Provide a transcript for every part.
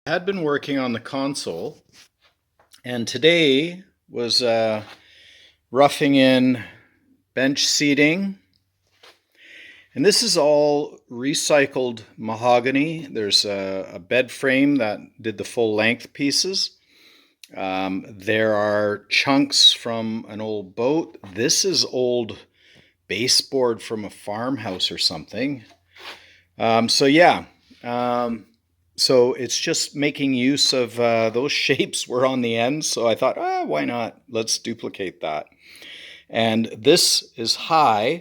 I had been working on the console, and today was roughing in bench seating. And this is all recycled mahogany. There's a bed frame that did the full length pieces. There are chunks from an old boat. This is old baseboard from a farmhouse or something. So yeah, so it's just making use of those shapes were on the end. So I thought, why not? Let's duplicate that. And this is high,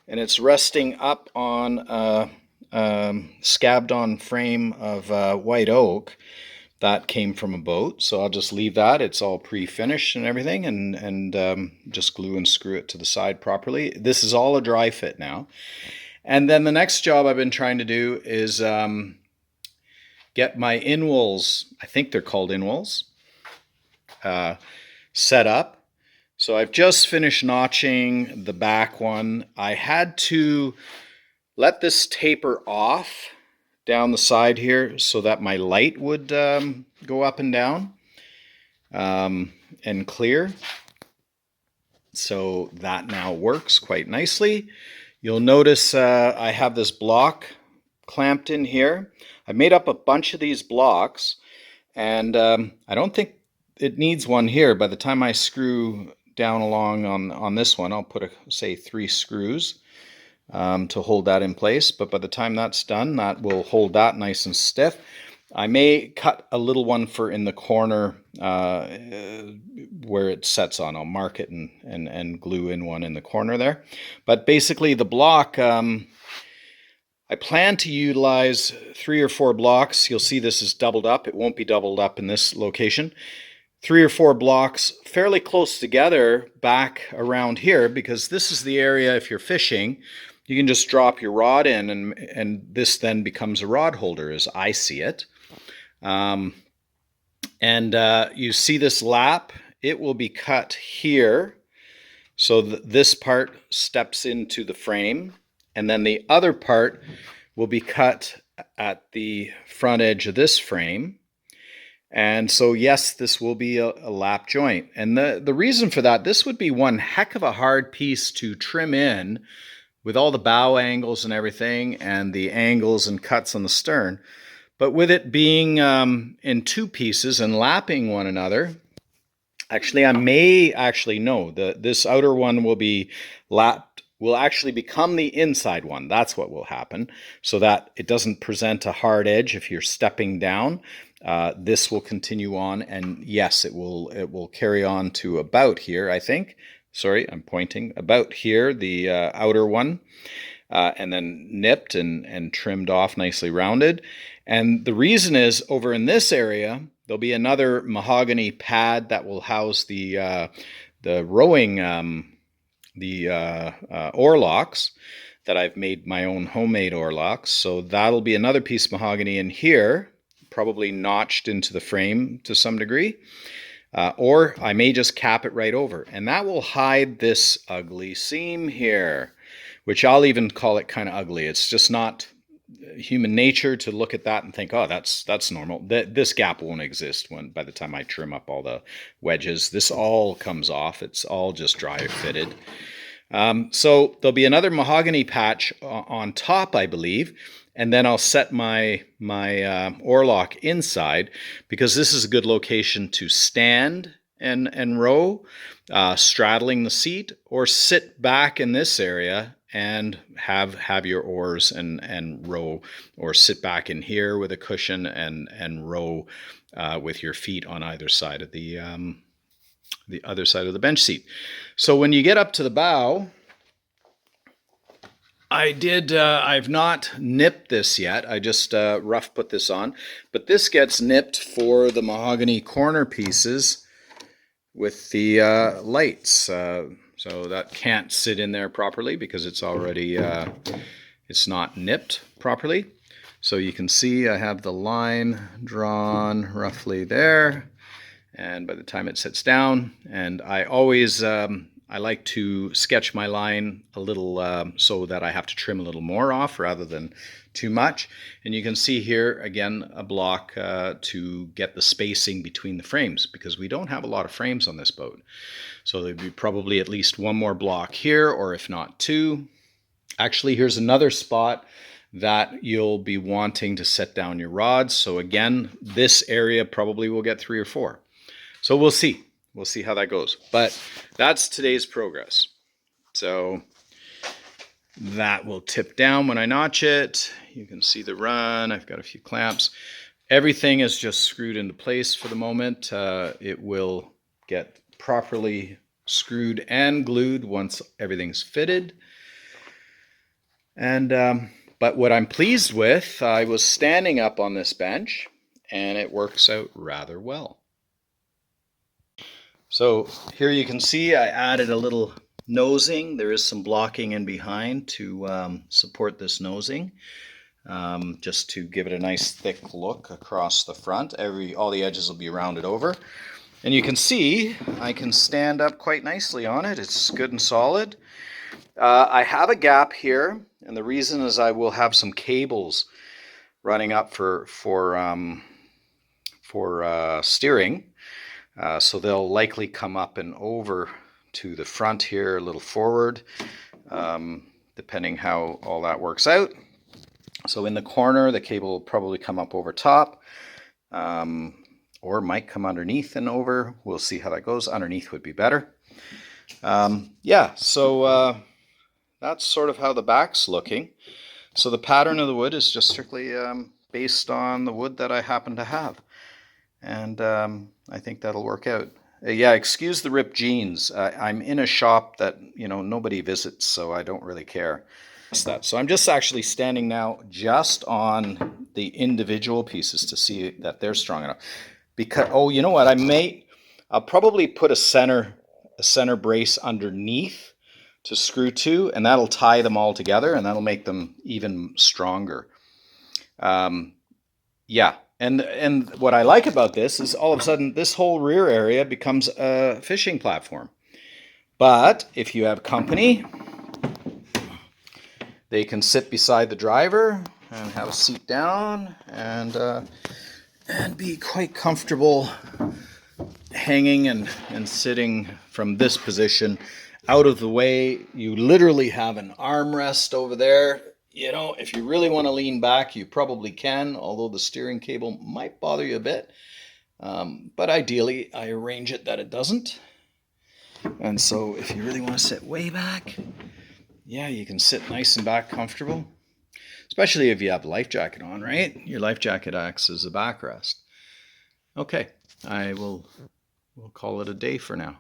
and it's resting up on a scabbed on frame of white oak that came from a boat. So I'll just leave that. It's all pre-finished and everything, and just glue and screw it to the side properly. This is all a dry fit now. And then the next job I've been trying to do is get my inwalls, I think they're called inwalls, set up. So I've just finished notching the back one. I had to let this taper off down the side here so that my light would go up and down and clear. So that now works quite nicely. You'll notice I have this block clamped in here. I made up a bunch of these blocks, and I don't think it needs one here. By the time I screw down along on this one, I'll put, say, 3 screws to hold that in place. But by the time that's done, that will hold that nice and stiff. I may cut a little one for in the corner where it sets on. I'll mark it and glue in one in the corner there. But basically the block, I plan to utilize 3 or 4 blocks. You'll see this is doubled up. It won't be doubled up in this location. 3 or 4 blocks fairly close together back around here, because this is the area, if you're fishing, you can just drop your rod in, and this then becomes a rod holder as I see it. You see this lap, it will be cut here. So this part steps into the frame, and then the other part will be cut at the front edge of this frame. And so, yes, this will be a lap joint. And the reason for that, this would be one heck of a hard piece to trim in with all the bow angles and everything, and the angles and cuts on the stern. But with it being in 2 pieces and lapping one another, actually, I may actually know this outer one will be lapped, will actually become the inside one. That's what will happen, so that it doesn't present a hard edge if you're stepping down. This will continue on, and yes, it will carry on to about here, I think. Sorry, I'm pointing about here, the outer one, and then nipped and trimmed off, nicely rounded. And the reason is, over in this area, there'll be another mahogany pad that will house the rowing, oar locks that I've made my own homemade oar locks. So that'll be another piece of mahogany in here, probably notched into the frame to some degree. Or I may just cap it right over, and that will hide this ugly seam here, which I'll even call it kind of ugly. It's just not human nature to look at that and think, oh, that's normal. This gap won't exist by the time I trim up all the wedges. This all comes off. It's all just dry fitted. So there'll be another mahogany patch on top, I believe, and then I'll set my oar lock inside, because this is a good location to stand and row, straddling the seat, or sit back in this area and have your oars and row, or sit back in here with a cushion and row with your feet on either side of the other side of the bench seat. So when you get up to the bow, I've not nipped this yet. I just rough put this on, but this gets nipped for the mahogany corner pieces with the lights. So that can't sit in there properly because it's already, it's not nipped properly. So you can see I have the line drawn roughly there, and by the time it sits down, and I always I like to sketch my line a little so that I have to trim a little more off rather than too much. And you can see here again a block to get the spacing between the frames, because we don't have a lot of frames on this boat. So there'd be probably at least one more block here, or if not two. Actually, here's another spot that you'll be wanting to set down your rods. So again, this area probably will get 3 or 4. So we'll see. We'll see how that goes. But that's today's progress. So that will tip down when I notch it. You can see the run. I've got a few clamps. Everything is just screwed into place for the moment. It will get properly screwed and glued once everything's fitted. And but what I'm pleased with, I was standing up on this bench and it works out rather well. So here you can see I added a little nosing. There is some blocking in behind to support this nosing, just to give it a nice thick look across the front. All the edges will be rounded over. And you can see I can stand up quite nicely on it. It's good and solid. I have a gap here, and the reason is I will have some cables running up for steering. So they'll likely come up and over to the front here, a little forward, depending how all that works out. So in the corner, the cable will probably come up over top, or might come underneath and over. We'll see how that goes. Underneath would be better. Yeah, so that's sort of how the back's looking. So the pattern of the wood is just strictly based on the wood that I happen to have. And I think that'll work out. Yeah, excuse the ripped jeans. I'm in a shop that, nobody visits, so I don't really care. So I'm just actually standing now just on the individual pieces to see that they're strong enough. Because, oh, you know what? I'll probably put a center brace underneath to screw to, and that'll tie them all together, and that'll make them even stronger. Yeah. And what I like about this is all of a sudden this whole rear area becomes a fishing platform. But if you have company, they can sit beside the driver and have a seat down and be quite comfortable hanging and sitting from this position out of the way. You literally have an armrest over there. If you really want to lean back, you probably can, although the steering cable might bother you a bit. But ideally, I arrange it that it doesn't. And so if you really want to sit way back, yeah, you can sit nice and back comfortable. Especially if you have a life jacket on, right? Your life jacket acts as a backrest. Okay, we'll call it a day for now.